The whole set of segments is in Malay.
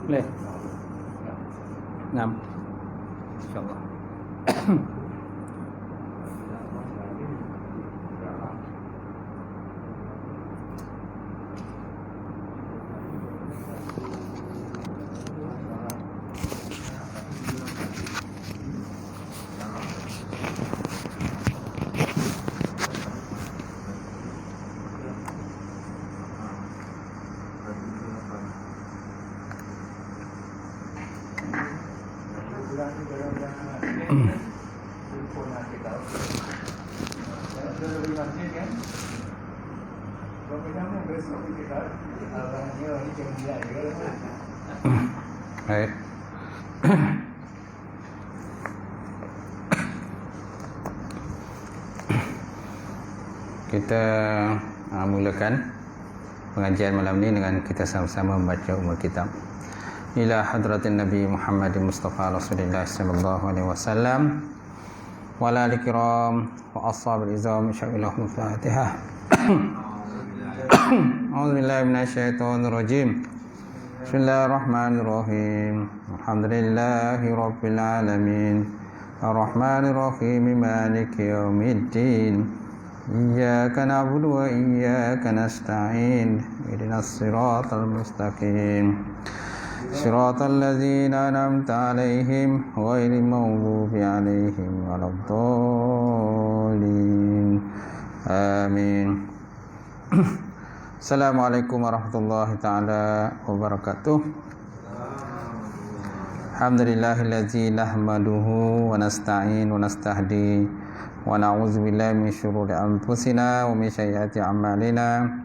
Boleh? 6. InsyaAllah. Baik. Kita mulakan pengajian malam ini dengan kita sama-sama membaca umul kitab. Ila hadratin Nabi Muhammad Mustafa Rasulullah sallallahu alaihi wasallam wa ala al-kiram wa ashabil izam insyaallah Fatihah. A'udzubillahi minasyaitonir rajim. Bismillahirrahmanirrahim. Alhamdulillahi rabbil alamin. Ar-Rahmanir Rahim. Maliki yaumiddin. Iyyaka na'budu wa iyyaka nasta'in. Ihdinas siratal mustaqim. Siratal ladzina an'amta 'alaihim ghairil maghdubi 'alaihim waladdallin. Amin. Assalamualaikum warahmatullahi ta'ala wabarakatuh. Alhamdulillahillazi nahmaduhu wa nasta'in wa nastahdi wa na'udzu billahi min syururi anfusina wa min sayyiati a'malina.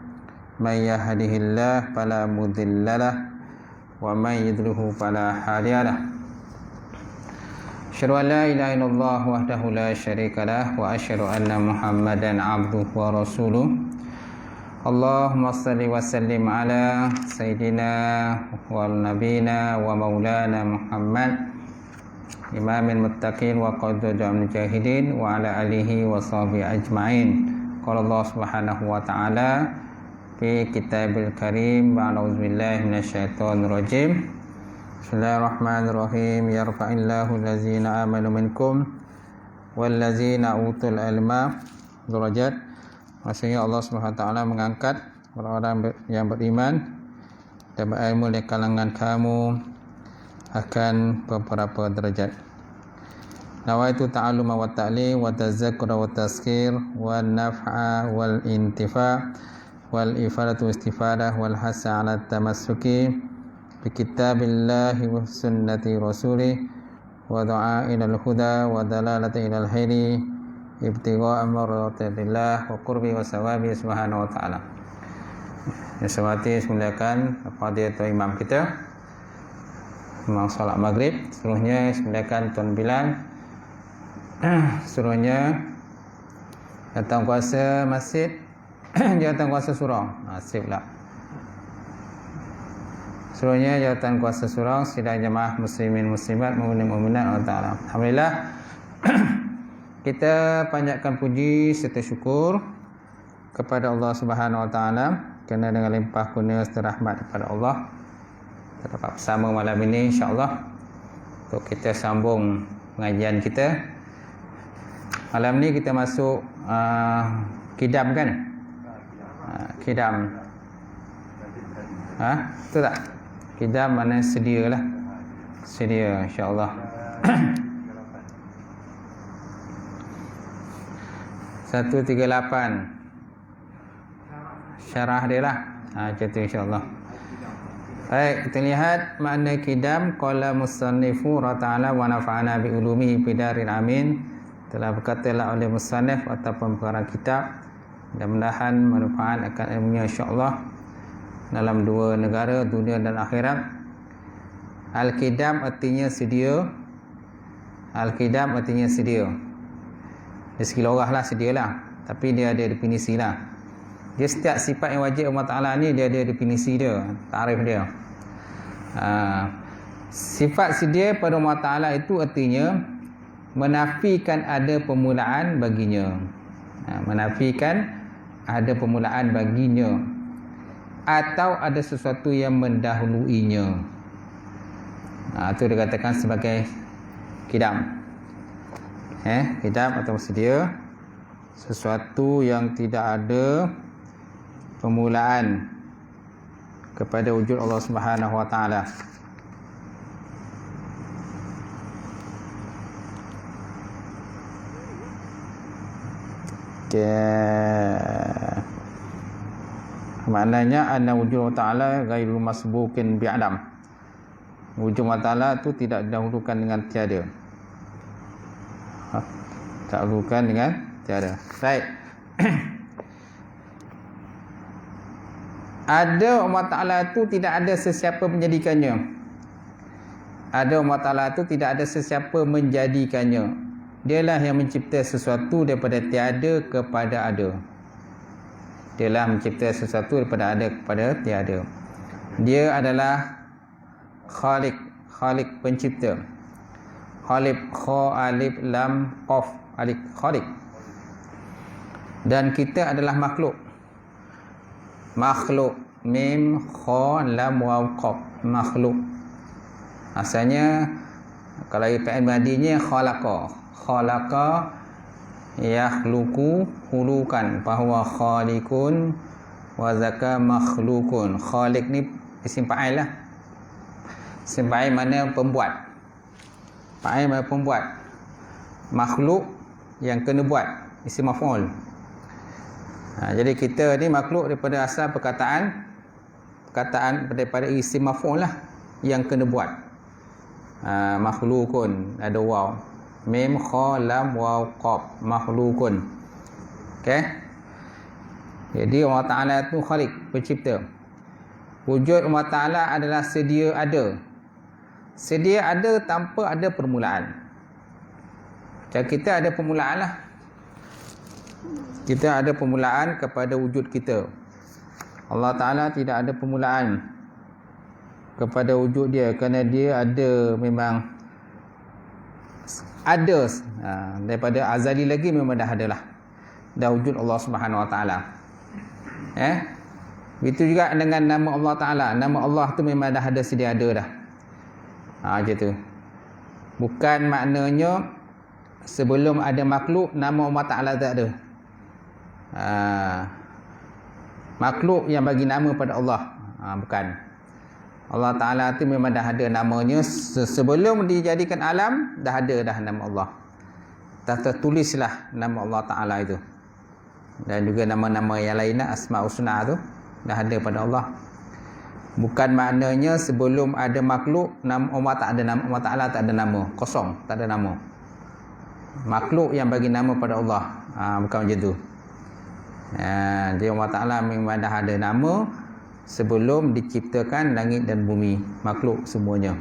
May yahdihillahu fala mudhillalah wa may yudlilhu fala hadiyalah. Asyhadu an la ilaha illallah wahdahu la syarikalah wa asyhadu anna Muhammadan 'abduhu wa rasuluh. Allahumma salli wa sallim ala sayyidina wal nabiyina wa maulana Muhammad imamil muttaqin wa qaddatul mujahidin wa ala alihi wa sahbihi ajma'in. Qala Allah subhanahu wa ta'ala fi kitabil karim wa a'udzu billahi minasyaitonir rajim. Bismillahirrahmanirrahim. Yarfa'illahu allazina amanu minkum wal ladzina utul ilma darajat. Maksudnya Allah SWT mengangkat orang-orang yang beriman dan berilmu di kalangan kamu akan beberapa derajat. Nawaitu ta'alluma wa ta'lim wa tazakkura wa tazkir wa naf'a wal intifa' wal ifadatu istifadah wal hasa 'ala tamassuki bi kitabillahi wa sunnati rasulih wa du'a ilal huda wa dalalati ilal khairi ibtigha'a mardatillah wa qurbi wa sawabi subhanahu wa ta'ala. Yang semati semuliakan fadilatul imam kita, imam salat maghrib. Seluruhnya semuliakan Tuan Bilal. Seluruhnya jawatan kuasa masjid, jawatan kuasa surau. Nasib lah. Seluruhnya jawatan kuasa surau, sidang jemaah muslimin muslimat mukminin mukminat Allah Ta'ala. Alhamdulillah. Kita panjatkan puji serta syukur kepada Allah Subhanahu Wa Taala kerana dengan limpah kurnia serta rahmat daripada Allah kita dapat bersama malam ini insya-Allah untuk kita sambung pengajian kita. Malam ni kita masuk kidam kan? Kidam. Betul tak? Kidam mana sedialah. Sedia insya-Allah. 138 syarah dia lah. Macam tu insya-Allah. Baik, kita lihat makna kidam. Qala musannifu ta'ala wa nafa'ana bi ulumihi bidaril amin. Telah berkatalah oleh musannif ataupun pengarang kitab, mudah-mudahan manfaat akan ilmunya insya-Allah dalam dua negara, dunia dan akhirat. Al-kidam artinya sedia. Al-kidam artinya sedia. Dari segi lorah lah, sedialah. Tapi dia ada definisi lah. Dia setiap sifat yang wajib Allah Ta'ala ni dia ada definisi dia, tarif dia. Sifat sedia pada Allah Ta'ala itu artinya menafikan ada permulaan baginya. Menafikan ada permulaan baginya, atau ada sesuatu yang mendahuluinya. Itu dikatakan sebagai kidam. Kidam atau sedia, sesuatu yang tidak ada permulaan kepada wujud Allah Subhanahu Wa Taala. Maknanya anna wujud Allah Ta'ala ghairu masbukin bi'adam. Wujud Allah Ta'ala itu tidak didahulukan dengan tiada. Tak didahulukan dengan tiada. Baik. Ada Allah Ta'ala itu tidak ada sesiapa menjadikannya. Ada Allah Ta'ala itu tidak ada sesiapa menjadikannya. Dialah yang mencipta sesuatu daripada tiada kepada ada. Dialah mencipta sesuatu daripada ada kepada tiada. Dia adalah Khaliq, Khaliq pencipta. Khaliq, kha alif lam qaf, alif Khaliq. Dan kita adalah makhluk. Makhluk, mim kha lam waw qaf, makhluk. Asalnya kalau fi'il madinya khalaqa, khalaqa yakhluqu khuluqan, fahuwa khaliqun wa zaka makhlukun. Khaliq ni isim fa'il lah. Isim fa'il mana pembuat. Fa'il mana pembuat. Makhluk yang kena buat, isim maf'ul. Jadi kita ni makhluk daripada asal perkataan daripada isim maf'ul lah yang kena buat. Makhlukun, ada waw, mim kha lam waw qaf, makhlukun. Okey. Jadi Allah Ta'ala itu Khaliq, pencipta. Wujud Allah Ta'ala adalah sedia ada. Sedia ada tanpa ada permulaan. Macam kita ada permulaan lah. Kita ada permulaan kepada wujud kita. Allah Ta'ala tidak ada permulaan kepada wujud dia, kerana dia ada, memang ada, daripada azali lagi memang dah ada lah, dah wujud Allah Subhanahu Wa Ta'ala. Begitu juga dengan nama Allah Ta'ala. Nama Allah tu memang dah ada, sedia ada dah. Macam tu. Bukan maknanya sebelum ada makhluk nama Allah Ta'ala tak ada. Makhluk yang bagi nama pada Allah, bukan. Allah Ta'ala tu memang dah ada namanya. Sebelum dijadikan alam, dah ada dah nama Allah. Dah tertulislah nama Allah Ta'ala itu. Dan juga nama-nama yang lainnya, Asma'ul Husna tu dah ada pada Allah. Bukan maknanya sebelum ada makhluk nama Allah tak ada nama, Allah Ta'ala tak ada nama, kosong, tak ada nama. Makhluk yang bagi nama pada Allah, bukan macam tu. Jadi Allah Ta'ala memang dah ada nama sebelum diciptakan langit dan bumi, makhluk semuanya.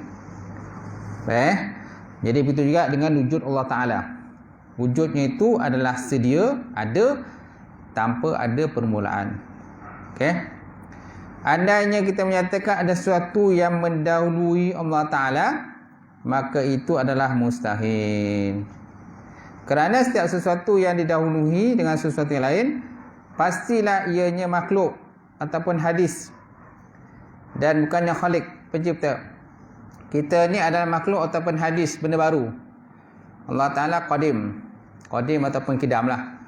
Jadi begitu juga dengan wujud Allah Ta'ala. Wujudnya itu adalah sedia ada tanpa ada permulaan. Okey. Andainya kita menyatakan ada sesuatu yang mendahului Allah Ta'ala, maka itu adalah mustahil. Kerana setiap sesuatu yang didahului dengan sesuatu yang lain, pastilah ianya makhluk ataupun hadis, dan bukannya Khaliq, pencipta. Kita ni adalah makhluk ataupun hadis, benda baru. Allah Ta'ala qadim. Qadim ataupun kidam lah.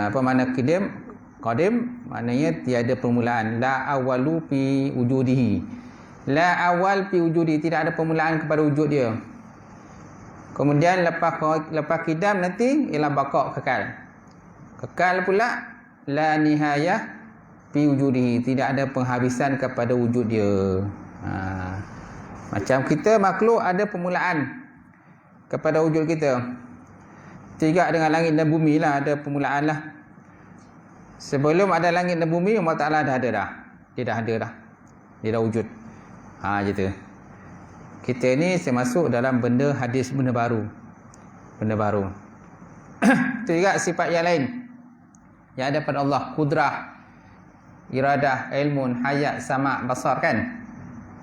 Apa makna kidam? Qadim maknanya tiada permulaan. La awalu fi wujudihi. La awal fi wujudi, tidak ada permulaan kepada wujud dia. Kemudian lepas kidam nanti ialah baqa', kekal. Kekal pula la nihayah fi wujudihi, tidak ada penghabisan kepada wujud dia. Macam kita makhluk ada permulaan kepada wujud kita. Tidak dengan langit dan bumi lah ada permulaan lah. Sebelum ada langit dan bumi, Allah Ta'ala dah ada dah. Dia dah ada dah. Dia dah wujud. Gitu. Kita ni termasuk dalam benda hadis, benda baru. Benda baru. Itu juga sifat yang lain yang ada pada Allah. Kudrah, iradah, ilmun, hayat, sama', basar kan.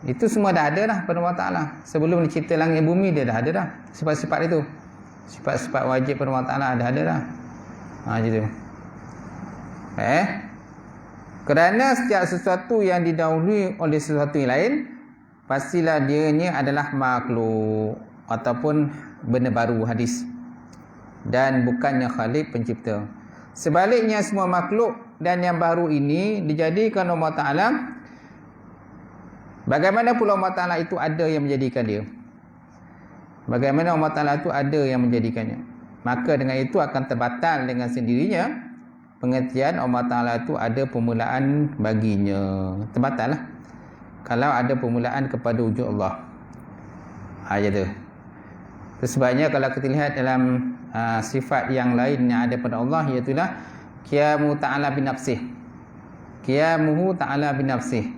Itu semua dah ada dah pada Allah Ta'ala. Sebelum dicipta langit bumi, dia dah ada dah sifat-sifat itu. Sifat-sifat wajib pada Allah Ta'ala dah ada dah. Gitu. Kerana setiap sesuatu yang didahului oleh sesuatu yang lain, pastilah dia ni adalah makhluk ataupun benda baru, hadis, dan bukannya Khalik pencipta. Sebaliknya semua makhluk dan yang baru ini dijadikan Allah Ta'ala. Bagaimana pula Allah Ta'ala itu ada yang menjadikan dia? Bagaimana Allah Ta'ala itu ada yang menjadikannya? Maka dengan itu akan terbatal dengan sendirinya pengertian Allah Ta'ala itu ada permulaan baginya. Terbatal lah kalau ada permulaan kepada wujud Allah. Macam tu. Sebabnya kalau kita lihat dalam sifat yang lain yang ada pada Allah, iaitulah qiyamu ta'ala binafsih. Qiyamuhu ta'ala binafsih.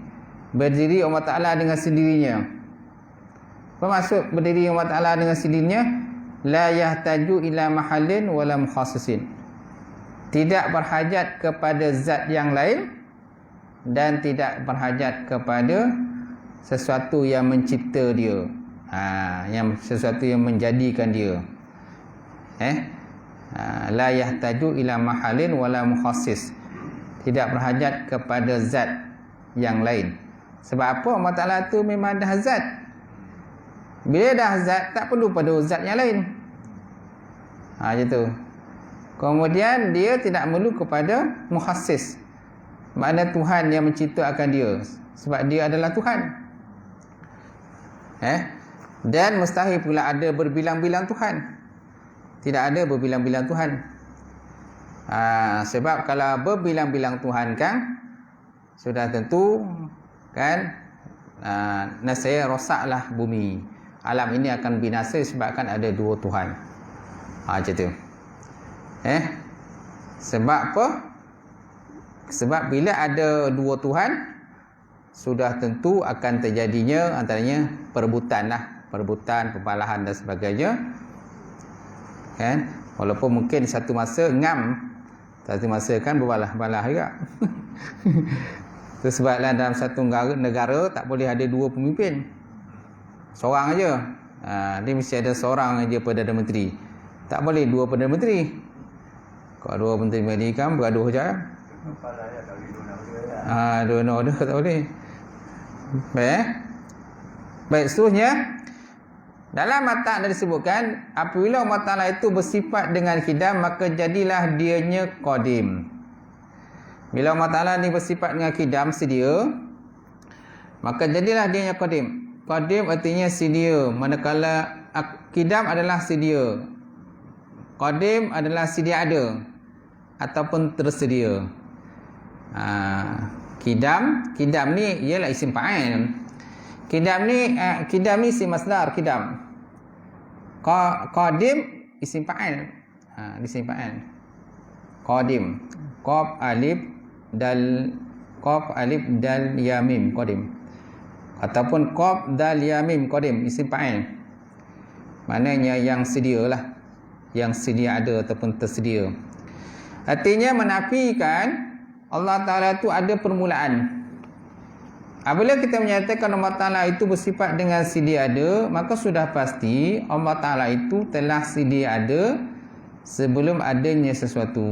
Berdiri Allah Ta'ala dengan sendirinya. Apa maksud berdiri Allah Ta'ala dengan sendirinya? La yahtaju ila mahallin wala mukhassisin. Tidak berhajat kepada zat yang lain dan tidak berhajat kepada sesuatu yang mencipta dia. Yang sesuatu yang menjadikan dia. La yahtaju ila mahallin wala mukhassis. Tidak berhajat kepada zat yang lain. Sebab apa? Allah Ta'ala tu memang dah zat. Bila dah zat, tak perlu pada zat yang lain. Macam tu. Kemudian dia tidak perlu kepada mukhassis. Makna Tuhan yang menciptakan dia. Sebab dia adalah Tuhan. Dan mustahil pula ada berbilang-bilang Tuhan. Tidak ada berbilang-bilang Tuhan. Sebab kalau berbilang-bilang Tuhan kan, sudah tentu kan, nasaya rosaklah bumi. Alam ini akan binasa sebabkan ada dua Tuhan. Macam tu. Sebab apa? Sebab bila ada dua Tuhan, sudah tentu akan terjadinya antaranya perebutan lah. Perebutan, pembalahan dan sebagainya. Kan? Walaupun mungkin satu masa ngam, satu masa kan berbalah-balah juga. Itu sebablah dalam satu negara tak boleh ada dua pemimpin. Seorang aja. Dia mesti ada seorang aja Perdana Menteri. Tak boleh dua Perdana Menteri. Kalau dua Menteri Pendidikan beraduh je. Dua order tak boleh. Baik, seterusnya. Dalam matan ada disebutkan, apabila Allah Ta'ala itu bersifat dengan khidam, maka jadilah dianya qadim. Bila Allah Ta'ala ni bersifat dengan khidam, sedia, maka jadilah dianya qadim. Qadim artinya sedia. Manakala khidam adalah sedia, qadim adalah sedia ada ataupun tersedia. Khidam ni ialah isim fa'il. Qidam ni isim masdar qidam. Qadim isim fa'il. Isim fa'il. Qadim. Qaf alif dal ya mim qadim. Ataupun qaf dal ya mim qadim isim fa'il. Maknanya yang sedialah. Yang sedia ada ataupun tersedia. Artinya menafikan Allah Ta'ala itu ada permulaan. Apabila kita menyatakan Allah Ta'ala itu bersifat dengan sedia ada, maka sudah pasti Allah Ta'ala itu telah sedia ada sebelum adanya sesuatu.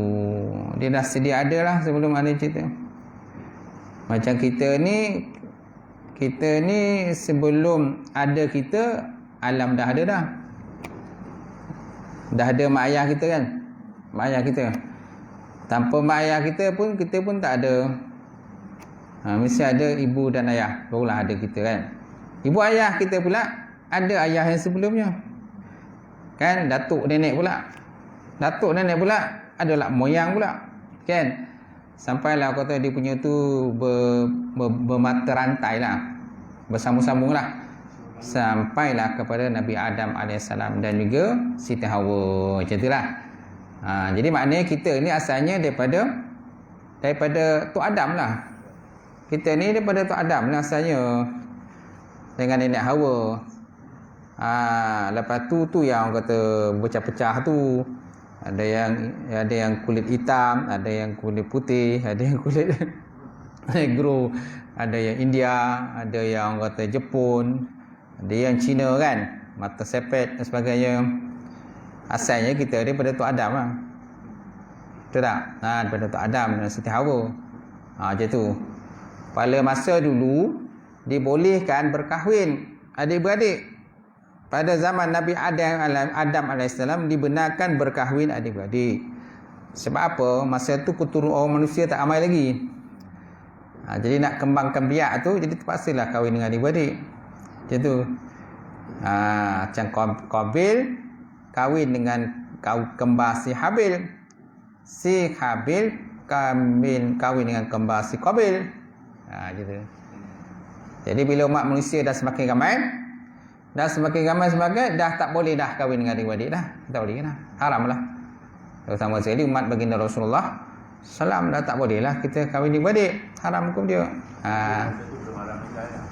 Dia dah sedia ada lah sebelum ada cerita. Macam kita ni sebelum ada kita, alam dah ada dah. Dah ada mak ayah kita kan. Mak ayah kita. Tanpa mak ayah kita pun tak ada. Mesti ada ibu dan ayah, barulah ada kita kan. Ibu ayah kita pula ada ayah yang sebelumnya kan. Datuk nenek pula adalah moyang pula kan. Sampailah kata dia punya tu bermata rantai lah, bersambung-sambung lah, sampailah kepada Nabi Adam AS dan juga Siti Hawa. Macam itulah. Jadi maknanya kita ni asalnya daripada Tok Adam lah. Kita ni daripada Tok Adam lah asalnya, dengan nenek Hawa. Lepas tu yang orang kata pecah-pecah tu. Ada yang kulit hitam, ada yang kulit putih, ada yang kulit negro, ada yang India, ada yang orang kata Jepun, ada yang Cina kan, mata sepet dan sebagainya. Asalnya kita daripada Tok Adam lah. Betul tak? Daripada Tok Adam dan Siti Hawa. Macam tu. Pada masa dulu dibolehkan berkahwin adik-beradik. Pada zaman Nabi Adam AS dibenarkan berkahwin adik-beradik. Sebab apa? Masa tu keturunan orang manusia tak ramai lagi. Jadi nak kembangkan biak tu, jadi terpaksalah kahwin dengan adik-beradik. Macam tu. Macam Qabil kahwin dengan kembar si Habil. Si Habil kahwin dengan kembar si Qabil. Gitu. Jadi bila umat manusia dah semakin ramai, dah tak boleh dah kahwin dengan adik-beradik dah. Tak boleh dah. Haram lah. Terutama sekali umat baginda Rasulullah Salam dah tak boleh lah kita kahwin adik-beradik. Haram hukum dia.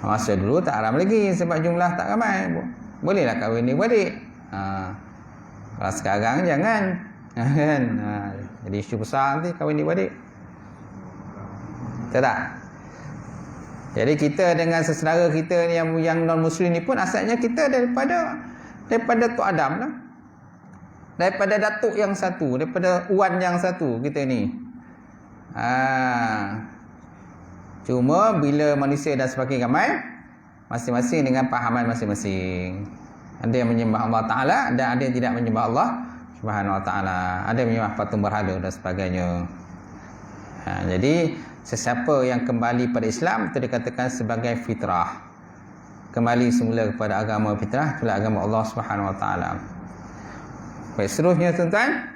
Masa dulu tak haram lagi sebab jumlah tak ramai. Bolehlah kahwin adik-beradik. Kalau sekarang jangan. Kan? Jadi isu besar nanti kahwin adik-beradik. Betul tak? Jadi kita dengan sesaudara kita yang non-muslim ni pun asalnya kita daripada Tok Adam lah. Daripada datuk yang satu, daripada uan yang satu kita ni. Cuma bila manusia dah semakin ramai, masing-masing dengan pahaman masing-masing. Ada yang menyembah Allah Ta'ala dan ada yang tidak menyembah Allah Subhanahu Wa Ta'ala. Ada yang menyembah patung berhala dan sebagainya. Jadi sesiapa yang kembali pada Islam itu dikatakan sebagai fitrah. Kembali semula kepada agama fitrah, itulah agama Allah Subhanahu Wa Ta'ala. Baik, seterusnya tuan-tuan,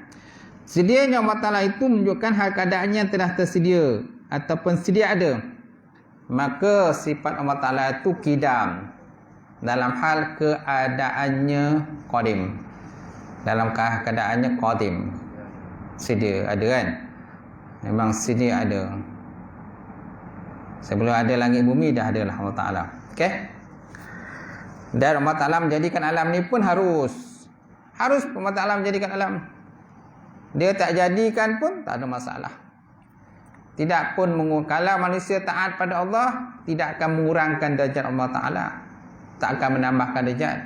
sedianya Allah Ta'ala itu menunjukkan hal keadaannya telah tersedia ataupun sedia ada. Maka sifat Allah Ta'ala itu qidam, dalam hal keadaannya qadim. Dalam keadaannya qadim, sedia ada kan. Memang sedia ada. Sebelum ada langit bumi dah adalah Allah Ta'ala. Okey. Dan Allah Ta'ala menjadikan alam ni pun harus Allah Ta'ala menjadikan alam. Dia tak jadikan pun tak ada masalah. Tidak pun kalau manusia taat pada Allah, tidak akan mengurangkan darjat Allah Ta'ala. Tak akan menambahkan darjat.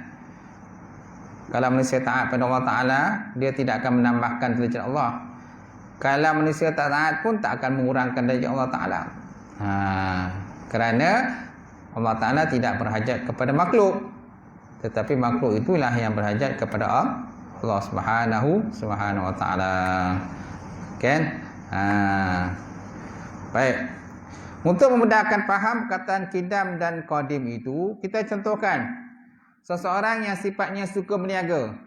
Kalau manusia taat pada Allah Ta'ala, dia tidak akan menambahkan darjat Allah. Kalau manusia tak taat pun tak akan mengurangkan darjat Allah Ta'ala. Kerana Allah Ta'ala tidak berhajat kepada makhluk, tetapi makhluk itulah yang berhajat kepada Allah Subhanahu Wa Ta'ala. Kan? Baik. Untuk memudahkan faham perkataan qidam dan qadim itu, kita contohkan seseorang yang sifatnya suka berniaga,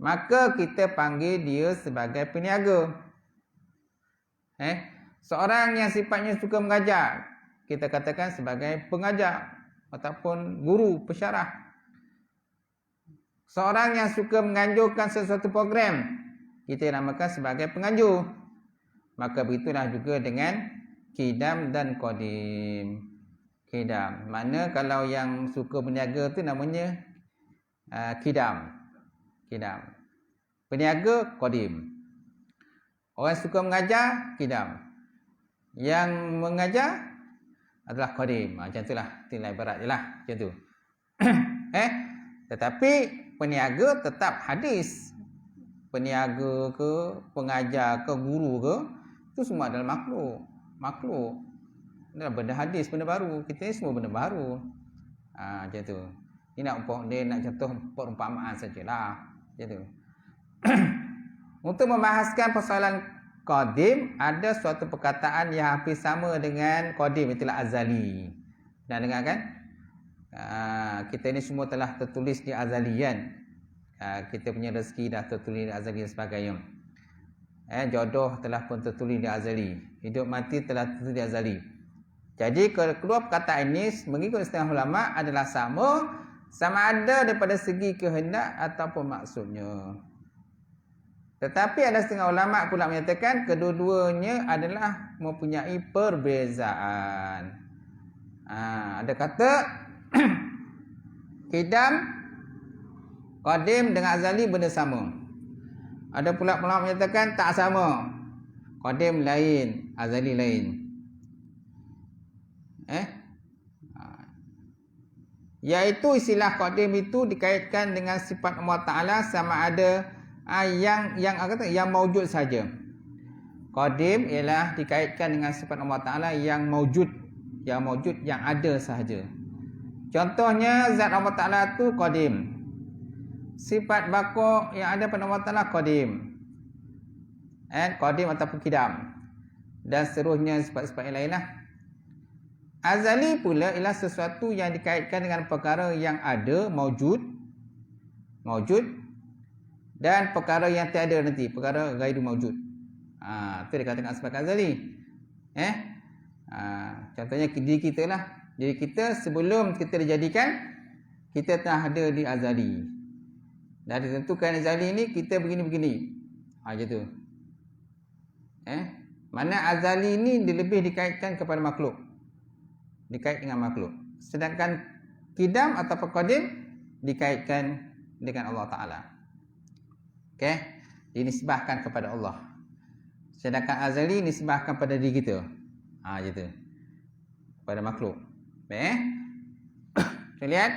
maka kita panggil dia sebagai peniaga. Seorang yang sifatnya suka mengajar, kita katakan sebagai pengajar ataupun guru, pensyarah. Seorang yang suka menganjurkan sesuatu program, kita namakan sebagai penganjur. Maka begitulah juga dengan qidam dan qadim. Qidam, mana kalau yang suka berniaga tu namanya qidam. Peniaga qadim. Orang suka mengajar qidam. Yang mengajar adalah qadim. Macam itulah, itulah ibarat je lah. Macam tu. Tetapi peniaga tetap hadis. Peniaga ke, pengajar ke, guru ke, itu semua adalah makhluk. Adalah benda hadis, benda baru. Kita ni semua benda baru. Macam tu. Ini dia nak contoh perumpamaan sajalah. Macam tu. Untuk membahaskan persoalan qadim, ada suatu perkataan yang hampir sama dengan qadim, itulah azali. Dah dengar kan? Kita ni semua telah tertulis di azali kan. Kita punya rezeki dah tertulis di azali dan sebagainya. Jodoh telah pun tertulis di azali. Hidup mati telah tertulis di azali. Jadi kedua perkataan ini mengikut setengah ulama adalah sama ada daripada segi kehendak ataupun maksudnya. Tetapi ada setengah ulama pula menyatakan kedua-duanya adalah mempunyai perbezaan. Ada kata qidam, qadim dengan azali benda sama. Ada pula ulama menyatakan tak sama. Qadim lain, azali lain. Iaitu istilah qadim itu dikaitkan dengan sifat Allah Ta'ala sama ada yang maujud saja. Qadim ialah dikaitkan dengan sifat Allah Ta'ala yang maujud, yang maujud, yang ada sahaja. Contohnya zat Allah Ta'ala tu qadim. Sifat baqa yang ada pada Allah Ta'ala qadim. Qadim ataupun kidam. Dan seterusnya sifat-sifat yang lain lah. Azali pula ialah sesuatu yang dikaitkan dengan perkara yang ada, maujud, dan perkara yang tiada nanti, perkara ghairu maujud. Itu dikatakan sifat azali. Contohnya diri kita lah. Diri kita sebelum kita dijadikan, kita telah ada di azali. Dah ditentukan azali ni kita begini-begini. Macam tu. Mana azali ni lebih dikaitkan kepada makhluk. Dikait dengan makhluk. Sedangkan kidam atau qadim dikaitkan dengan Allah Ta'ala. Dinisbahkan kepada Allah. Sedangkan azali nisbahkan pada diri kita. Macam tu. Pada makhluk. Kita lihat.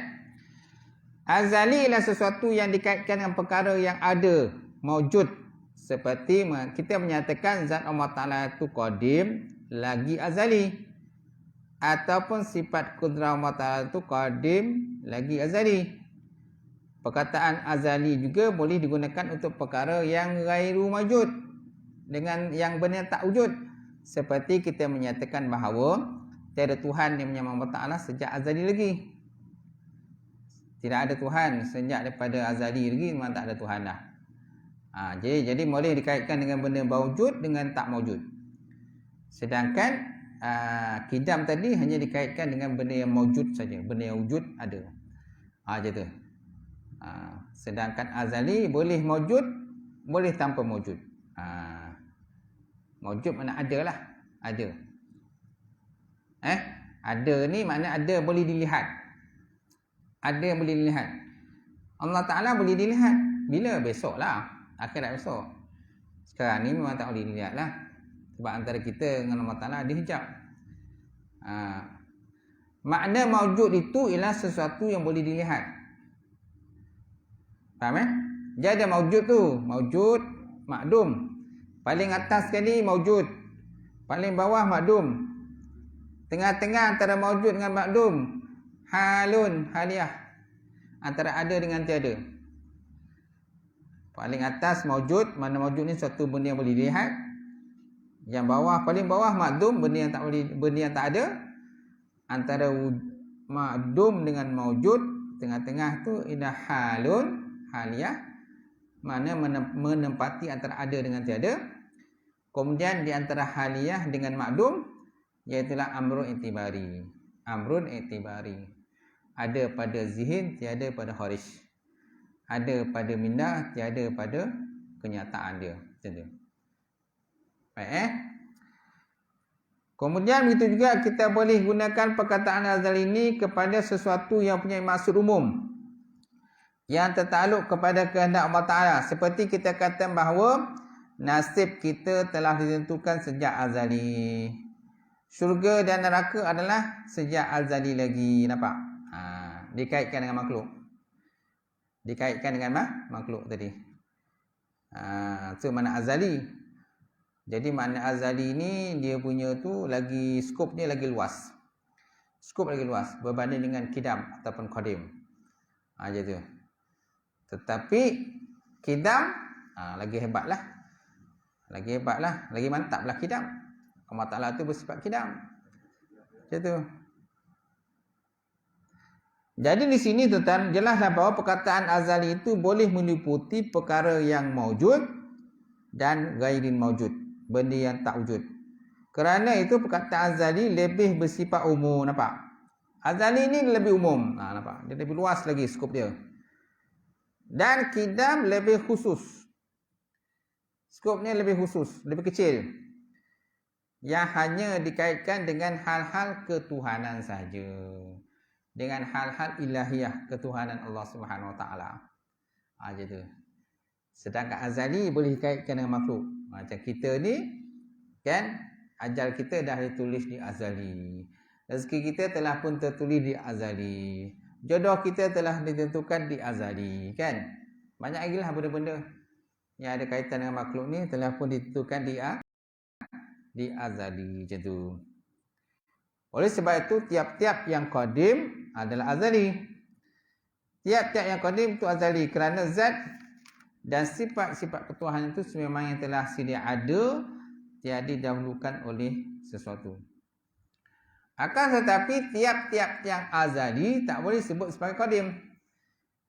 Azali ialah sesuatu yang dikaitkan dengan perkara yang ada, maujud. Seperti kita menyatakan zat Allah Ta'ala itu qadim, lagi azali. Ataupun sifat kudrah Allah Ta'ala itu qadim, lagi azali. Perkataan azali juga boleh digunakan untuk perkara yang ghairu maujud, dengan yang benar tak wujud. Seperti kita menyatakan bahawa tiada Tuhan yang menyamai Allah Ta'ala sejak azali lagi. Tidak ada Tuhan sejak daripada azali lagi, memang tak ada Tuhan dah. Jadi boleh dikaitkan dengan benda maujud dengan tak maujud. Sedangkan kidam tadi hanya dikaitkan dengan benda yang maujud saja, benda yang wujud ada. Macam tu. Sedangkan azali boleh maujud, boleh tanpa maujud. Maujud mana ada lah. Ada. Ada ni makna ada boleh dilihat. Ada yang boleh dilihat. Allah Ta'ala boleh dilihat. Bila? Besok lah. Akhirat besok. Sekarang ni memang tak boleh dilihat lah. Sebab antara kita dengan Allah Ta'ala ada hijab. Makna maujud itu ialah sesuatu yang boleh dilihat. Faham Jadi ada maujud tu. Maujud, makdum. Paling atas sekali maujud. Paling bawah makdum. Tengah-tengah antara maujud dengan makdum. Halun, haliyah. Antara ada dengan tiada. Paling atas maujud. Mana maujud ni suatu benda yang boleh dilihat. Yang bawah, paling bawah makdum, benda yang tak boleh, benda yang tak ada. Antara makdum dengan maujud, tengah-tengah tu ialah halun, haliyah, mana menempati antara ada dengan tiada. Kemudian di antara haliyah dengan makdum, iaitulah amrun i'tibari. Amrun i'tibari. Ada pada zihin, tiada pada kharish. Ada pada minda, tiada pada kenyataan dia. Macam tu. Baik Kemudian begitu juga kita boleh gunakan perkataan azali ini kepada sesuatu yang punya maksud umum, yang tertakluk kepada kehendak Allah Ta'ala. Seperti kita kata bahawa nasib kita telah ditentukan sejak azali. Syurga dan neraka adalah sejak azali lagi. Nampak? Dikaitkan dengan makhluk. Dikaitkan dengan makhluk tadi. Itu mana azali. Jadi makna azali ni dia punya tu lagi skopnya lagi luas. Skop lagi luas berbanding dengan kidam ataupun qadim. Macam tu. Tetapi kidam lagi hebatlah. Lagi hebatlah, lagi mantaplah kidam. Allah Ta'ala tu bersifat kidam. Macam tu. Jadi di sini tuan-tuan jelaslah bahawa perkataan azali itu boleh meliputi perkara yang maujud dan ghairin maujud. Benda yang tak wujud. Kerana itu perkataan azali lebih bersifat umum. Nampak? Azali ni lebih umum. Nampak? Dia lebih luas lagi skop dia. Dan kidam lebih khusus. Skopnya lebih khusus. Lebih kecil. Yang hanya dikaitkan dengan hal-hal ketuhanan sahaja. Dengan hal-hal ilahiyah ketuhanan Allah Subhanahu Wa Taala. Macam tu. Sedangkan azali boleh dikaitkan dengan makhluk. Macam kita ni kan, ajal kita dah ditulis di azali. Rezeki kita telah pun tertulis di azali. Jodoh kita telah ditentukan di azali, kan? Banyak lagi lah benda-benda yang ada kaitan dengan makhluk ni telah pun ditentukan di azali. Macam tu. Oleh sebab itu tiap-tiap yang qadim adalah azali. Tiap-tiap yang qadim itu azali kerana zat dan sifat-sifat ketuhanan itu sememang yang telah sedia ada, tiada didahulukan oleh sesuatu. Akan tetapi tiap-tiap yang azali tak boleh sebut sebagai qadim.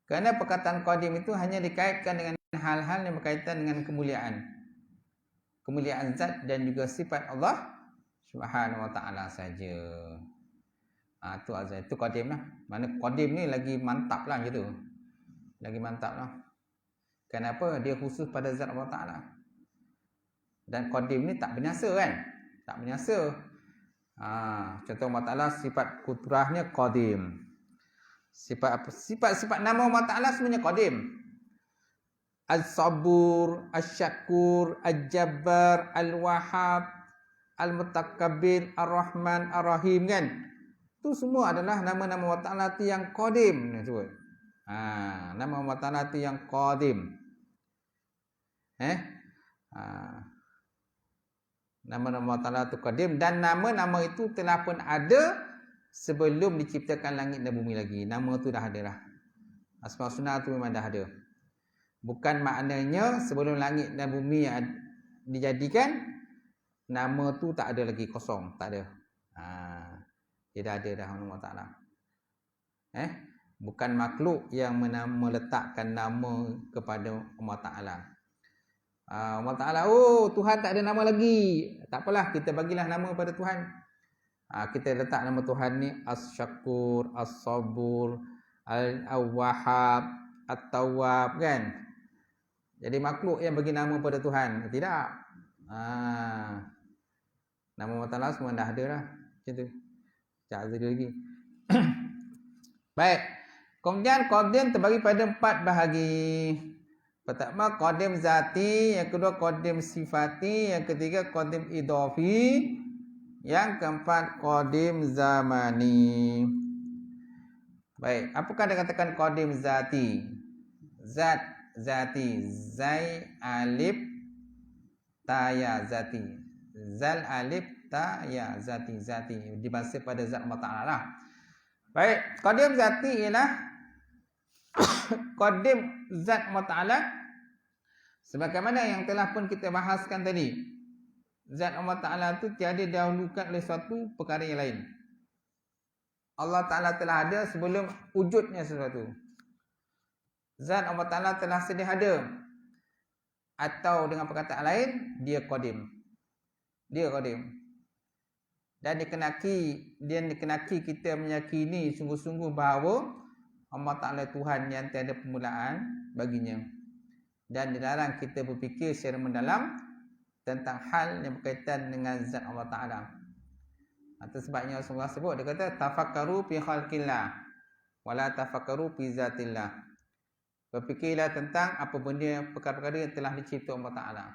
Kerana perkataan qadim itu hanya dikaitkan dengan hal-hal yang berkaitan dengan kemuliaan. Kemuliaan zat dan juga sifat Allah Subhanahu wa ta'ala saja. Tu azali, itu qadim lah. Mana qadim ni lagi mantap lah gitu. Lagi mantap lah. Kenapa? Dia khusus pada zat Allah Ta'ala. Dan qadim ni tak binasa kan? Tak binasa. Contoh Allah Ta'ala sifat kudrahnya qadim. Sifat apa? Sifat-sifat nama Allah Ta'ala semuanya qadim. Al-Sabur, Al-Syakur, Al-Jabbar, Al-Wahhab, Al-Mutakabbir, Ar-Rahman, Ar-Rahim kan? Itu semua adalah nama-nama Allah Ta'ala yang qadim. Nama Allah Ta'ala yang qadim. Nama-nama Allah Ta'ala itu qadim. Dan nama-nama itu telah pun ada sebelum diciptakan langit dan bumi lagi. Nama itu dah ada lah. Asma Husna itu memang dah ada. Bukan maknanya sebelum langit dan bumi dijadikan, nama tu tak ada lagi, kosong, tak ada. Dia dah ada dah Allah Ta'ala. Bukan makhluk yang meletakkan nama kepada Allah Ta'ala. Allah Ta'ala, Tuhan tak ada nama lagi. Tak apalah, kita bagilah nama pada Tuhan. Kita letak nama Tuhan ni As-Syakur, As-Sabur, Al-Wahhab, At-Tawwab kan. Jadi makhluk yang bagi nama pada Tuhan. Tidak. Nama Allah Ta'ala semua dah ada lah. Macam tu. Tak ada lagi. Baik. Kemudian qadim terbagi pada 4 bahagi. Pertama qadim zati, yang kedua qadim sifati, yang ketiga qadim idhafi, yang keempat qadim zamani. Baik, apakah dikatakan qadim zati? Zati, zai alif ta ya zati. Zal alif ta ya zati, dibahasa pada zat Allah Ta'ala lah. Baik, qadim zati ialah qadim zat Allah Ta'ala sebagaimana yang telah pun kita bahaskan tadi. Zat Allah Ta'ala itu tiada didahulukan oleh suatu perkara yang lain. Allah Ta'ala telah ada sebelum wujudnya sesuatu. Zat Allah Ta'ala telah sedia ada. Atau dengan perkataan lain, dia qadim. Dan dikenaki kita meyakini sungguh-sungguh bahawa Allah Ta'ala Tuhan yang tiada permulaan baginya. Dan dilarang kita berfikir secara mendalam tentang hal yang berkaitan dengan zat Allah Ta'ala. Itu sebabnya Rasulullah sebut, dia kata tafakkaru fi khalqillah wala tafakkaru fi zatillah. Berfikirlah tentang apa benda, perkara-perkara yang telah dicipta Allah Ta'ala.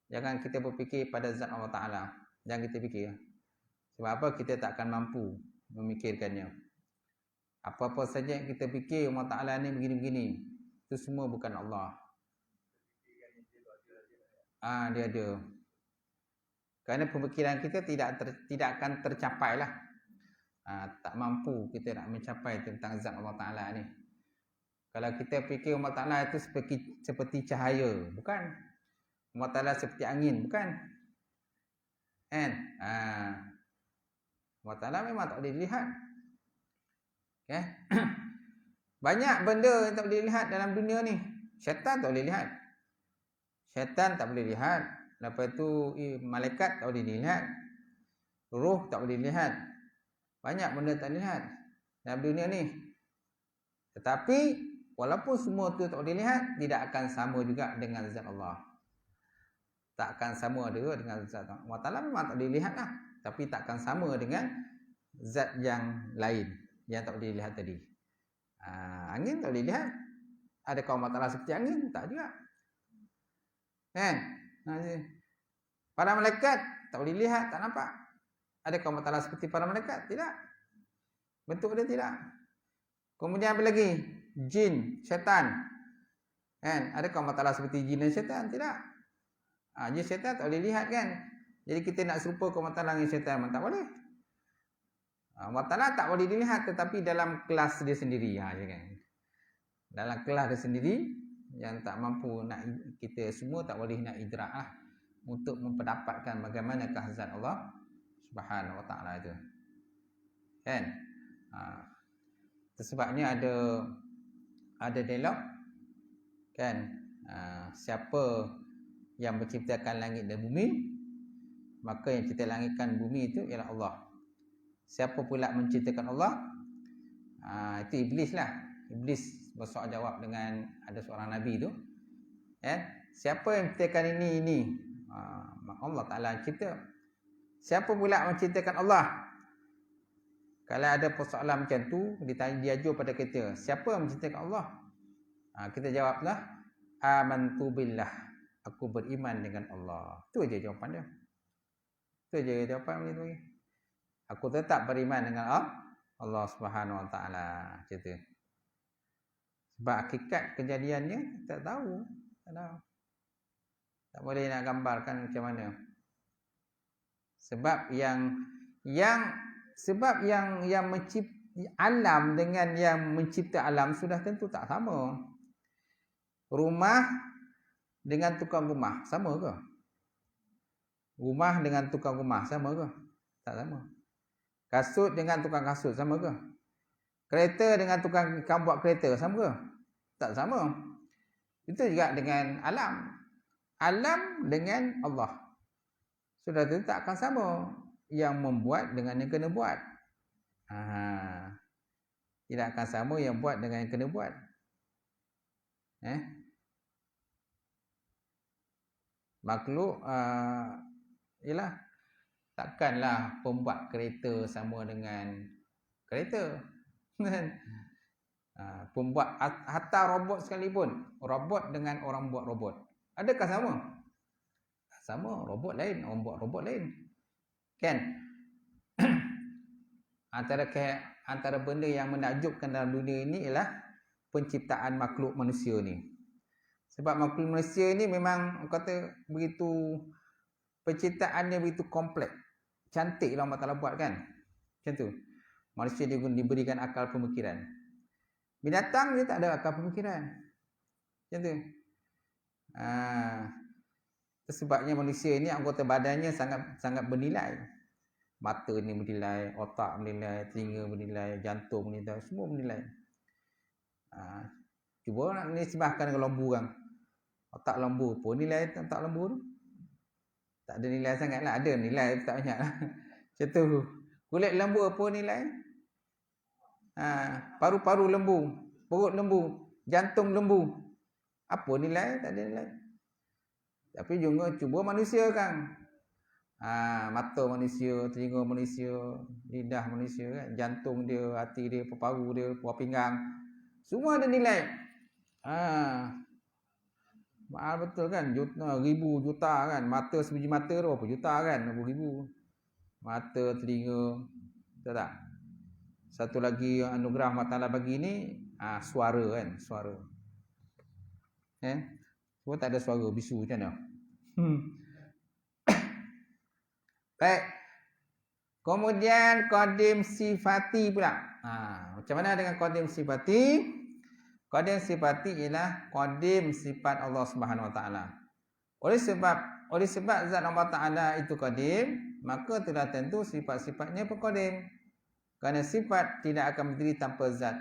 Jangan kita berfikir pada zat Allah Ta'ala. Jangan kita fikir. Sebab apa? Kita tak akan mampu memikirkannya. Apa-apa saja yang kita fikir Allah Ta'ala ni begini-begini, itu semua bukan Allah. Dia ada. Kerana pemikiran kita tidak akan tercapai lah. Tak mampu kita nak mencapai tentang zat Allah Ta'ala ni. Kalau kita fikir Allah Ta'ala itu seperti cahaya, bukan. Allah Ta'ala seperti angin, bukan. Kan? Allah Ta'ala memang tak boleh dilihat. Okay? Banyak benda yang tak boleh dilihat dalam dunia ni. Syaitan tak boleh lihat. Lepas tu malaikat tak boleh dilihat. Roh tak boleh lihat. Banyak benda tak boleh lihat dalam dunia ni. Tetapi walaupun semua tu tak boleh lihat, tidak akan sama juga dengan zat Allah. Tak akan sama juga dengan zat Allah. Allah Ta'ala memang tak boleh lihat lah. Tapi tak akan sama dengan zat yang lain yang tak boleh lihat tadi. Angin tak boleh lihat. Adakah Allah Ta'ala seperti angin? Tak juga. Kan? Para malaikat tak boleh lihat, tak nampak. Adakah Allah Ta'ala seperti para malaikat? Tidak. Bentuk dia tidak. Kemudian apa lagi? Jin, syaitan. Kan? Adakah Allah Ta'ala seperti jin dan syaitan? Tidak. Jin syaitan tak boleh lihat kan? Jadi kita nak serupa Allah Ta'ala dengan syaitan, tak boleh. Allah Ta'ala tak boleh dilihat, tetapi dalam kelas dia sendiri. Kan? Dalam kelas dia sendiri, yang tak mampu nak, kita semua tak boleh nak idrak lah, untuk memperdapatkan bagaimanakah zat Allah Subhanahu Wa Ta'ala itu. Kan? Sebabnya ada dialog, kan? Siapa yang menciptakan langit dan bumi, maka yang cipta langit dan bumi itu ialah Allah. Siapa pula menciptakan Allah? Itu iblis lah. Iblis bersoal jawab dengan ada seorang nabi tu, siapa yang menciptakan ini? Allah Ta'ala cipta. Siapa pula menciptakan Allah? Kalau ada persoalan macam tu, diajar pada kita, siapa yang menciptakan Allah? Kita jawablah, amantu billah, aku beriman dengan Allah. Itu aja jawapan dia. Itu aja jawapan dia. Aku tetap beriman dengan Allah Subhanahu Wa Ta'ala. Cerita. Sebab hakikat kejadiannya tak tahu. Tak boleh nak gambarkan macam mana. Sebab yang mencipta alam dengan yang mencipta alam sudah tentu tak sama. Rumah dengan tukang rumah sama ke? Rumah dengan tukang rumah sama ke? Tak sama. Kasut dengan tukang kasut sama ke? Kereta dengan tukang buat kereta sama ke? Tak sama. Itu juga dengan alam. Alam dengan Allah. Sudah tentu tak akan sama. Yang membuat dengan yang kena buat. Tidak akan sama yang buat dengan yang kena buat. Makhluk ialah takkanlah pembuat kereta sama dengan kereta. Pembuat hatta robot sekalipun, robot dengan orang buat robot, adakah sama? Sama. Robot lain, orang buat robot lain. Kan? Antara benda yang menakjubkan dalam dunia ini ialah penciptaan makhluk manusia ni. Sebab makhluk manusia ni memang kata begitu, penciptaannya begitu kompleks. Cantik lah Allah Ta'ala buat, kan? Macam tu. Manusia diberikan akal pemikiran. Binatang dia tak ada akal pemikiran. Macam tu. Sebabnya manusia ni anggota badannya sangat bernilai. Mata ni bernilai, otak bernilai, telinga bernilai, jantung bernilai, semua bernilai. Cuba nak nisbahkan dengan lembu kan. Otak lembu, apa nilai otak lembu tu? Tak ada nilai sangat lah. Ada nilai, tak banyak lah. Macam tu. Kulit lembu apa nilai? Paru-paru lembu, perut lembu, jantung lembu. Apa nilai? Tak ada nilai. Tapi juga cuba manusia kan. Mata manusia, telinga manusia, lidah manusia kan, jantung dia, hati dia, paru dia, buah pinggang. Semua ada nilai. Mahal betul kan, ribu juta kan, mata sebiji mata tu berapa juta kan, berapa ribu mata, telinga, betul tak? Satu lagi anugerah Allah Ta'ala bagi ni, suara kan, suara. Semua tak ada suara, bisu macam mana? Baik. Kemudian qadim sifati pula. Macam mana dengan qadim sifati? Qadim sifati ialah qadim sifat Allah Subhanahu Wa Ta'ala. Oleh sebab zat Allah Ta'ala itu qadim, maka telah tentu sifat-sifatnya pun qadim. Kerana sifat tidak akan berdiri tanpa zat.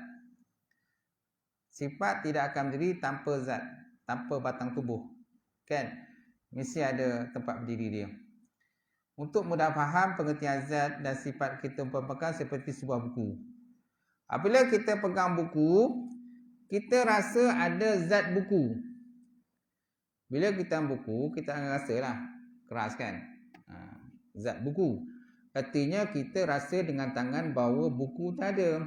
Sifat tidak akan berdiri tanpa zat, tanpa batang tubuh. Kan? Mesti ada tempat berdiri dia. Untuk mudah faham pengertian zat dan sifat, kita umpamakan seperti sebuah buku. Apabila kita pegang buku, kita rasa ada zat buku. Bila kita buku, kita akan rasalah keras kan? Zat buku. Artinya kita rasa dengan tangan bahawa buku tak ada.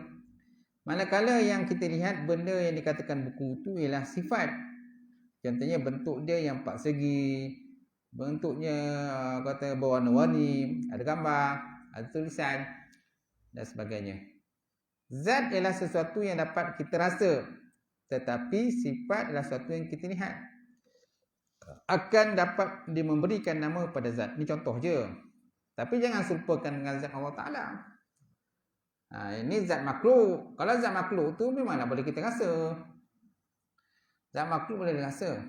Manakala yang kita lihat benda yang dikatakan buku itu ialah sifat. Contohnya bentuk dia yang empat segi, bentuknya kata berwarna-warni, ada gambar, ada tulisan dan sebagainya. Zat ialah sesuatu yang dapat kita rasa, tetapi sifat adalah sesuatu yang kita lihat. Akan dapat memberikan nama pada zat. Ini contoh je. Tapi jangan serupakan dengan zat Allah Ta'ala. Ini zat makhluk. Kalau zat makhluk tu memanglah boleh kita rasa. Zat makhluk boleh dirasa.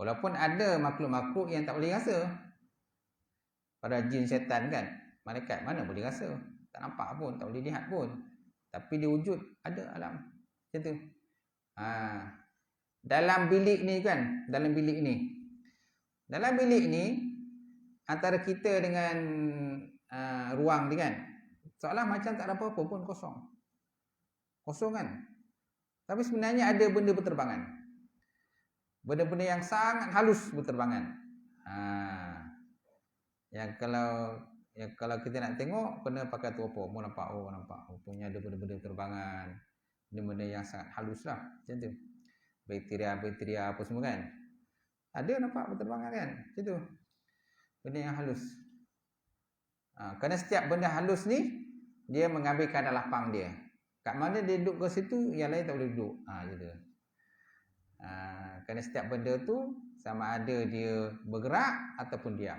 Walaupun ada makhluk-makhluk yang tak boleh rasa. Pada jin syaitan kan, malaikat mana boleh rasa? Tak nampak pun, tak boleh lihat pun. Tapi dia wujud, ada alam. Macam tu. Dalam bilik ni kan, dalam bilik ni antara kita dengan ruang ni kan, seolah macam tak ada apa-apa pun, kosong kan. Tapi sebenarnya ada benda berterbangan, benda-benda yang sangat halus berterbangan. Yang kalau kita nak tengok, kena pakai teropong, mau nampak, punya ada benda-benda terbangan, benda-benda yang sangat halus lah, macam tu. Bakteria apa semua kan, ada nampak berterbangan kan, macam tu, benda yang halus. Kerana setiap benda halus ni dia mengambil kadar lapang dia. Kat mana dia duduk ke situ, yang lain tak boleh duduk. Gitu. Kerana setiap benda tu sama ada dia bergerak ataupun diam.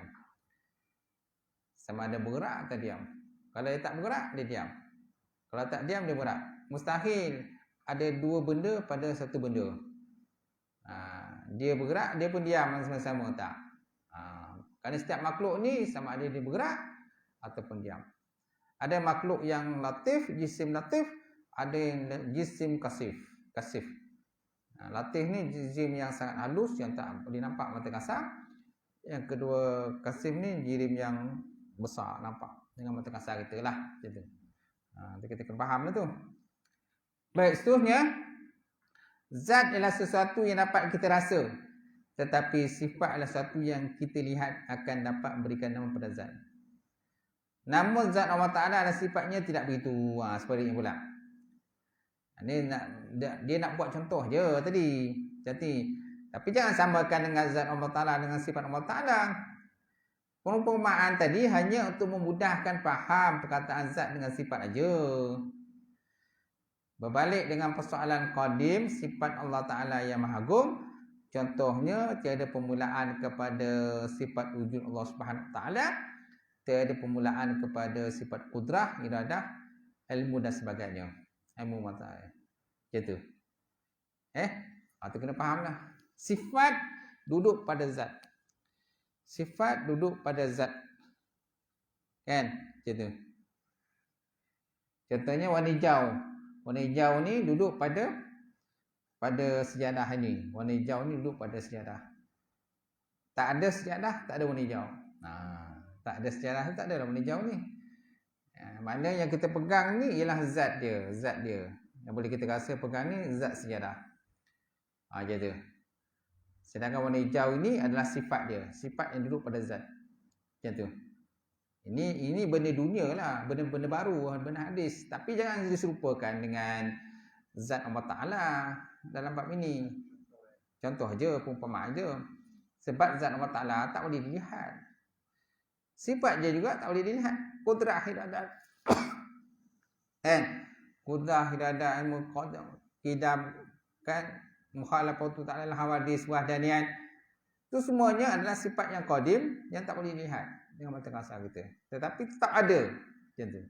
Sama ada bergerak atau diam. Kalau dia tak bergerak, dia diam. Kalau tak diam, dia bergerak. Mustahil ada dua benda pada satu benda. Dia bergerak, dia pun diam sama-sama, tak. Kerana setiap makhluk ni sama ada dia bergerak ataupun diam. Ada makhluk yang latif, jisim latif, ada yang jisim kasif. Latif ni jisim yang sangat halus, yang tak boleh nampak mata kasar. Yang kedua kasif ni jisim yang besar, nampak dengan mata kasar kita lah, macam tu. Kita kena faham lah tu. Baik, seterusnya, zat adalah sesuatu yang dapat kita rasa, tetapi sifat adalah sesuatu yang kita lihat akan dapat memberikan nama pada zat. Namun zat Allah Ta'ala adalah sifatnya tidak begitu. Sebaliknya pula. Dia nak buat contoh je tadi. Tapi jangan samakan dengan zat Allah Ta'ala dengan sifat Allah Ta'ala. Perumpamaan tadi hanya untuk memudahkan faham perkataan zat dengan sifat aja. Berbalik dengan persoalan qadim, sifat Allah Ta'ala yang maha agung, contohnya tiada permulaan kepada sifat wujud Allah Subhanahu Wa Ta'ala, tiada permulaan kepada sifat kudrah, iradah, ilmu dan sebagainya. Ilmu mata'ala. Macam tu. Tu kena faham lah. Sifat duduk pada zat. Sifat duduk pada zat. Kan? Macam tu. Contohnya warna hijau. Warna hijau ni duduk pada sejadah ni. Warna hijau ni duduk pada sejadah. Tak ada sejadah, tak ada warna hijau. Tak ada sejadah, tak ada warna hijau ni. Makna yang kita pegang ni ialah zat dia. Yang boleh kita rasa pegang ni zat sejadah. Macam tu. Sedangkan warna hijau ini adalah sifat dia. Sifat yang duduk pada zat. Macam tu. Ini benda dunia lah, benda-benda baru, benda hadis. Tapi jangan diserupakan dengan zat Allah Ta'ala dalam bab ini. Contoh je, perumpamaan je. Sebab zat Allah Ta'ala tak boleh dilihat. Sifat dia juga tak boleh dilihat. Kudrah iradat. Kudrah iradat, ilmu qidam, kan? Mukhalafatu ta'ala hawadis wahdaniat. Itu semuanya adalah sifat yang qadim yang tak boleh dilihat dengan mata kasar kita. Tetapi tetap ada. Macam tu.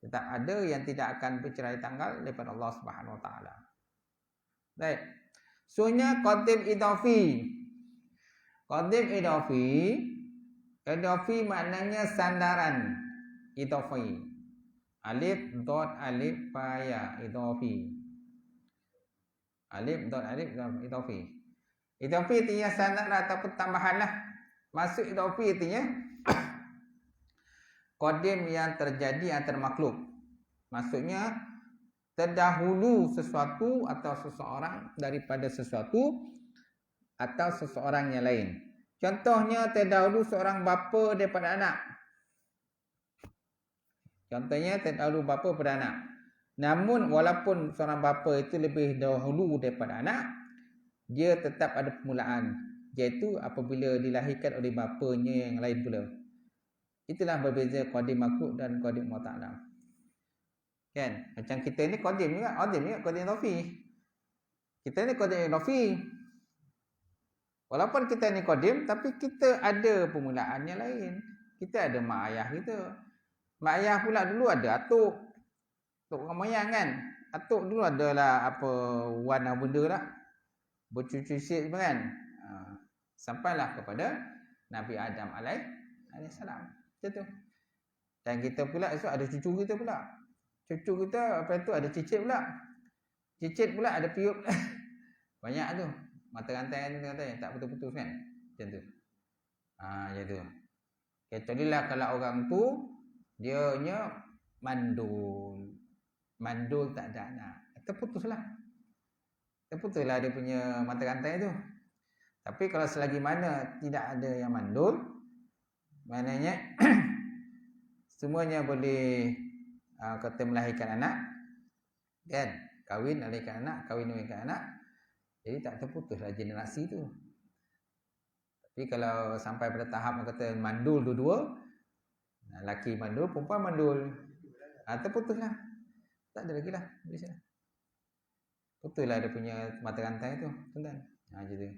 Tetap ada yang tidak akan bercerai tanggal daripada Allah Subhanahu Wa Ta'ala. Baik. Soalnya qadim idafi. Qadim idafi maknanya sandaran. Idafi. Alif, dot, alif, fa, ya. Idafi. Alif, dot, alif, idafi. Idafi artinya sandaran ataupun tambahan lah. Maksud idafi artinya qadim yang terjadi antara makhluk. Maksudnya terdahulu sesuatu atau seseorang daripada sesuatu atau seseorang yang lain. Contohnya terdahulu seorang bapa daripada anak. Namun walaupun seorang bapa itu lebih dahulu daripada anak, dia tetap ada permulaan, iaitu apabila dilahirkan oleh bapanya yang lain pula. Itulah berbeza qadim makhluk dan qadim Allah Ta'ala. Kan? Macam kita ni qadim juga, qadim idafi. Kita ni qadim idafi. Walaupun kita ni qadim, tapi kita ada permulaan yang lain. Kita ada mak ayah kita. Mak ayah pula dulu ada atuk. Atuk orang moyang kan. Atuk dulu adalah apa warna benda lah. Bercucu sikit kan. Sampailah kepada Nabi Adam alaihissalam. Macam tu. Dan kita pula esok ada cucu kita pula. Cucu kita apa itu ada cicit pula. Cicit pula ada piup. Banyak tu. Mata rantai tak putus-putus kan. Macam tu. Macam tu. Kecualilah kalau orang tu dianya mandul. Mandul tak ada anak. Terputuslah dia punya mata rantai tu. Tapi kalau selagi mana tidak ada yang mandul, maknanya semuanya boleh kata melahirkan anak kan, kahwin melahirkan anak, kahwin melahirkan anak. Jadi tak terputuslah generasi tu. Tapi kalau sampai pada tahap kata mandul dua-dua, lelaki mandul, perempuan mandul, terputuslah. Tak ada lagi lah. Putuslah dia punya mata rantai tu, tuan-tuan. Macam tu.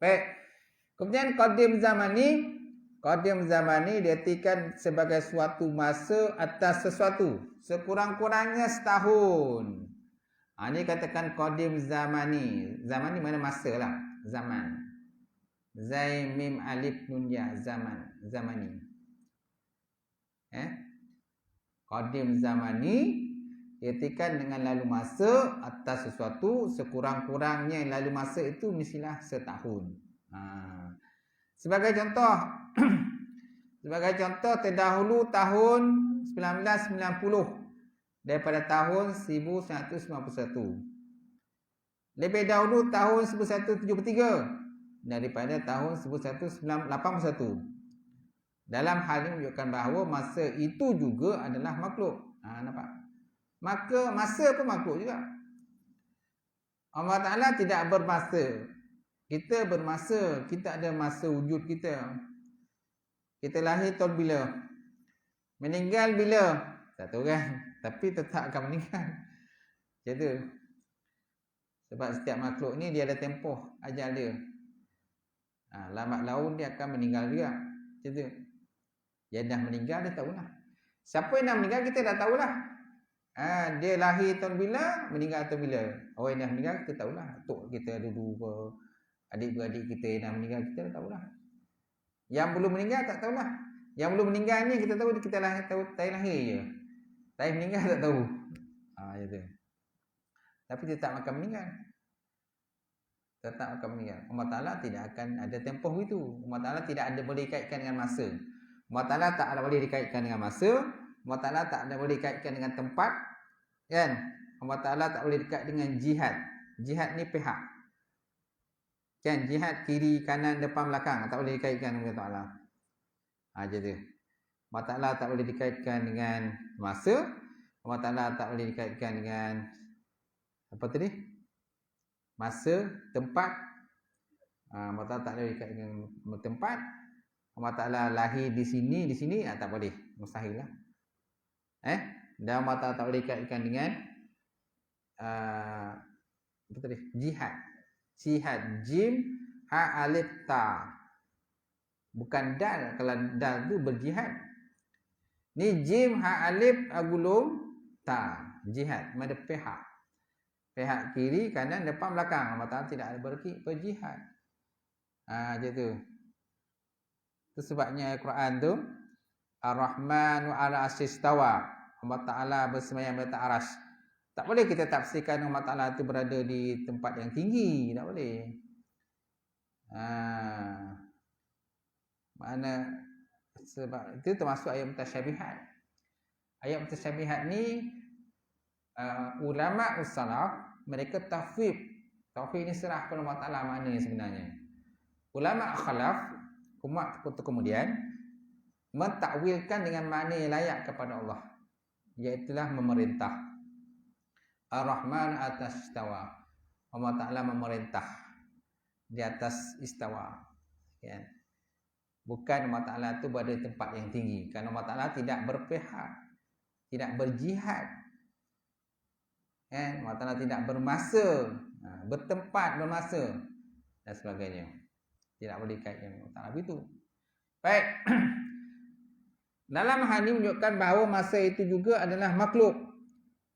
Baik. Kemudian qadim zamani diartikan sebagai suatu masa atas sesuatu, sekurang-kurangnya setahun. Ini katakan qadim zamani. Zamani mana masa lah, zaman. Zai mim alif nun ya, zamani. Qadim zamani diartikan dengan lalu masa atas sesuatu, sekurang-kurangnya lalu masa itu mestilah setahun. Sebagai contoh terdahulu tahun 1990 daripada tahun 1991. Lebih dahulu tahun 1973 daripada tahun 1981. Dalam hal ini menunjukkan bahawa masa itu juga adalah makhluk. Nampak? Maka masa pun makhluk juga. Allah Ta'ala tidak bermasa. Kita bermasa. Kita ada masa wujud kita. Kita lahir tahun bila? Meninggal bila? Tak tahu kan? Tapi tetap akan meninggal. Macam tu. Sebab setiap makhluk ni dia ada tempoh ajal dia. Lambat laun dia akan meninggal juga. Macam tu. Dia dah meninggal, dia tahulah. Siapa yang dah meninggal, kita dah tahulah. Dia lahir tahun bila, meninggal tahun bila. Orang yang dah meninggal, kita tahulah. Atuk kita ada dua, adik-beradik kita yang dah meninggal, kita dah tahulah. Yang belum meninggal, tak tahulah. Yang belum meninggal ni, kita tahu kita tahu tarikh lahir je. Tarikh meninggal tak tahu. Macam tu. Tapi dia tak akan meninggal. Tetap akan meninggal. Allah Ta'ala tidak akan ada tempoh itu. Allah Ta'ala tidak ada boleh dikaitkan dengan masa. Allah Ta'ala tak ada boleh dikaitkan dengan masa. Allah Ta'ala tak ada boleh dikaitkan dengan tempat. Kan? Allah Ta'ala tak boleh dikaitkan dengan jihad. Jihad ni pihak. Kan? Jihad kiri, kanan, depan, belakang. Tak boleh dikaitkan dengan Allah Ta'ala. Macam tu. Allah Ta'ala tak boleh dikaitkan dengan masa. Allah Ta'ala tak boleh dikaitkan dengan apa tadi? Masa, tempat. Allah Ta'ala tak boleh dikaitkan dengan tempat. Allah Ta'ala lahir di sini, tak boleh. Mustahil lah. Dan Allah Ta'ala tak boleh dikaitkan dengan apa tadi? Jihad. Jihad. Jim, ha, alif, ta. Bukan dal. Kalau dal tu berjihad. Ni jim, ha, alif, agulung, ta. Jihad. Mana pihak. Pihak kiri, kanan, depan, belakang. Allah Ta'ala tidak ada berjihad. Macam tu. Itu sebabnya Al-Quran tu Ar-Rahman wa ala asistawa. Allah Ta'ala bersemayam di atas arash. Tak boleh kita tafsirkan Allah Ta'ala itu berada di tempat yang tinggi. Tak boleh. Mana sebab itu termasuk ayat mutasyabihat. Ayat mutasyabihat ni ulama ussalaf mereka tafwid. Tafwid ni serahkan Allah Ta'ala maknanya sebenarnya. Ulama khalaf umat kemudian mentakwilkan dengan makna yang layak kepada Allah, iaitulah memerintah. Ar-Rahman atas istawa. Allah Ta'ala memerintah di atas istawa. Ya. Bukan Allah Ta'ala itu berada di tempat yang tinggi. Kerana Allah Ta'ala tidak berpihak, tidak berjihad. Ya. Allah Ta'ala tidak bermasa, bertempat, bermasa dan sebagainya. Tidak boleh kaitkan Allah Ta'ala begitu. Baik. Dalam hal ini menunjukkan bahawa masa itu juga adalah makhluk.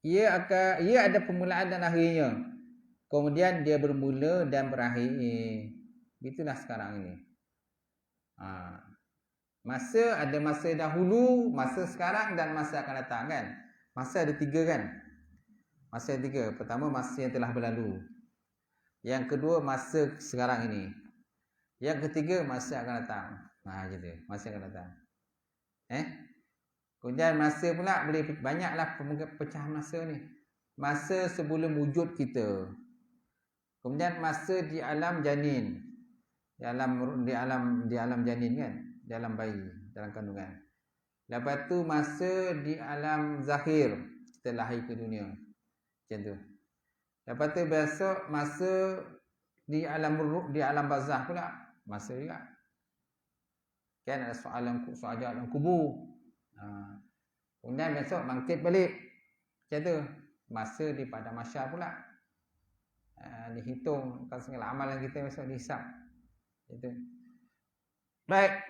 Ia ada permulaan dan akhirnya. Kemudian dia bermula dan berakhir. Itulah sekarang ini. Masa ada masa dahulu, masa sekarang dan masa akan datang kan. Masa ada 3 kan. Masa ada 3. Pertama masa yang telah berlalu. Yang kedua masa sekarang ini. Yang ketiga masa akan datang. Gitu. Masa akan datang. Kemudian masa pula boleh banyaklah pecahan masa ni. Masa sebelum wujud kita. Kemudian masa di alam janin. Di alam janin kan, di alam bayi, dalam kandungan. Lepas tu masa di alam zahir, kita lahir ke dunia. Macam tu. Lepas tu besok masa di alam barzah pula, masa juga. Kan ada soalan alam kubur. Kemudian besok bangkit balik. Macam tu. Masa di padang mahsyar pula. Dihitung kan segala amalan kita besok dihisap. Itu. Baik.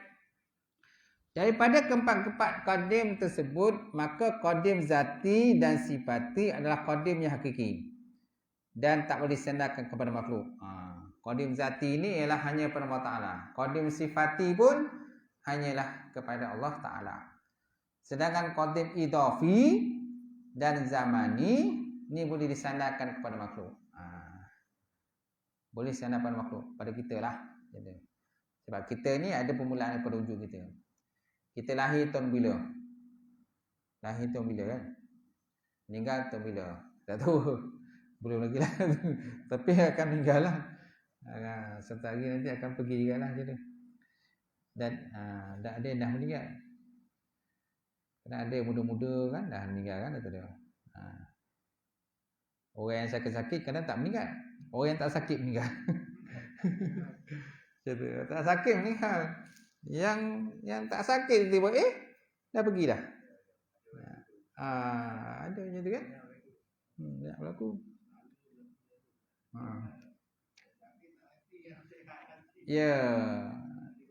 Daripada keempat-keempat qadim tersebut, maka qadim zati dan sifati adalah qadim yang hakiki dan tak boleh disandarkan kepada makhluk. Qadim zati ini ialah hanya kepada Allah Ta'ala. Qadim sifati pun hanyalah kepada Allah Ta'ala. Sedangkan qadim idafi dan zamani ni boleh disandarkan kepada makhluk. Boleh disandarkan kepada makhluk, pada kita lah. Sebab kita ni ada permulaan daripada wujud kita. Kita lahir tahun bila? Lahir tahun bila kan? Meninggal tahun bila? Tak tahu. Belum lagi lah. Tapi akan meninggal lah. Satu hari nanti akan pergi juga lah. Dan ada yang dah meninggal. Kerana ada muda-muda kan dah meninggal kan. Orang yang sakit-sakit kadang tak meninggal. Orang yang tak sakit meninggal. Tak sakit meninggal. Yang tak sakit tiba dah pergi dah. Ada macam tu kan? Tak berlaku. Ya,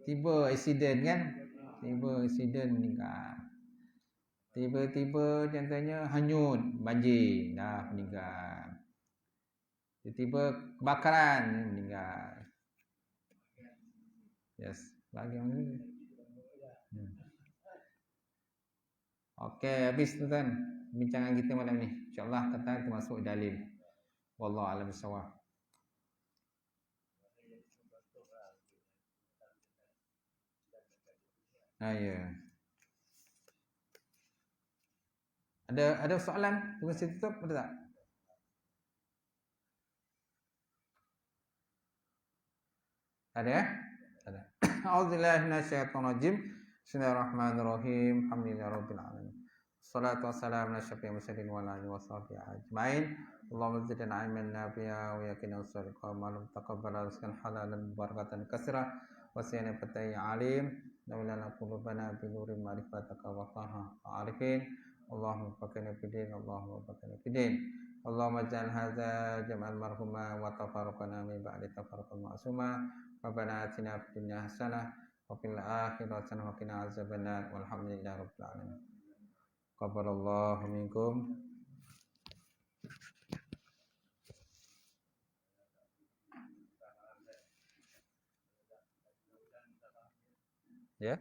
tiba accident kan? Tiba accident meninggal. Tiba-tiba contohnya hanyut, banjir, dah meninggal. Tiba-tiba kebakaran, meninggal. Yes, bagi orang ni. Okey, habis tuan bincangan kita malam ni. Insya-Allah kata kita masuk dalil. Wallahu a'lam bissawab. Ya. Ada soalan? Tunggu saya tutup ada tak? Ada ya? Ada. A'udzubillahi minasyaitonirrajim. Bismillahirrahmanirrahim. Alhamdulillahirabbil alamin. Wassalatu wassalamu ala asyrafil mursalin wa ala alihi washabbihi ajmain. Allahumma zidna ilman nafi'a wa yaqina as-sadiqa wa lam taqabbal rizqan halalan barakatan katsira wa sayyana fatai alim. Lana qulubana bi nurin ma'rifataka wa faha arifin. Allahumma fakina fidin, Allahumma fakina fidin. Allahumma ja'al hadza jam'al marhuma wa tafarraqana min ba'di tafarraqan ma'suma. Rabbana atina fid dunya hasanah wa fil akhirati hasanah wa qina azabannar. Walhamdulillahi rabbil alamin. Qabbalallahu minkum. Ya.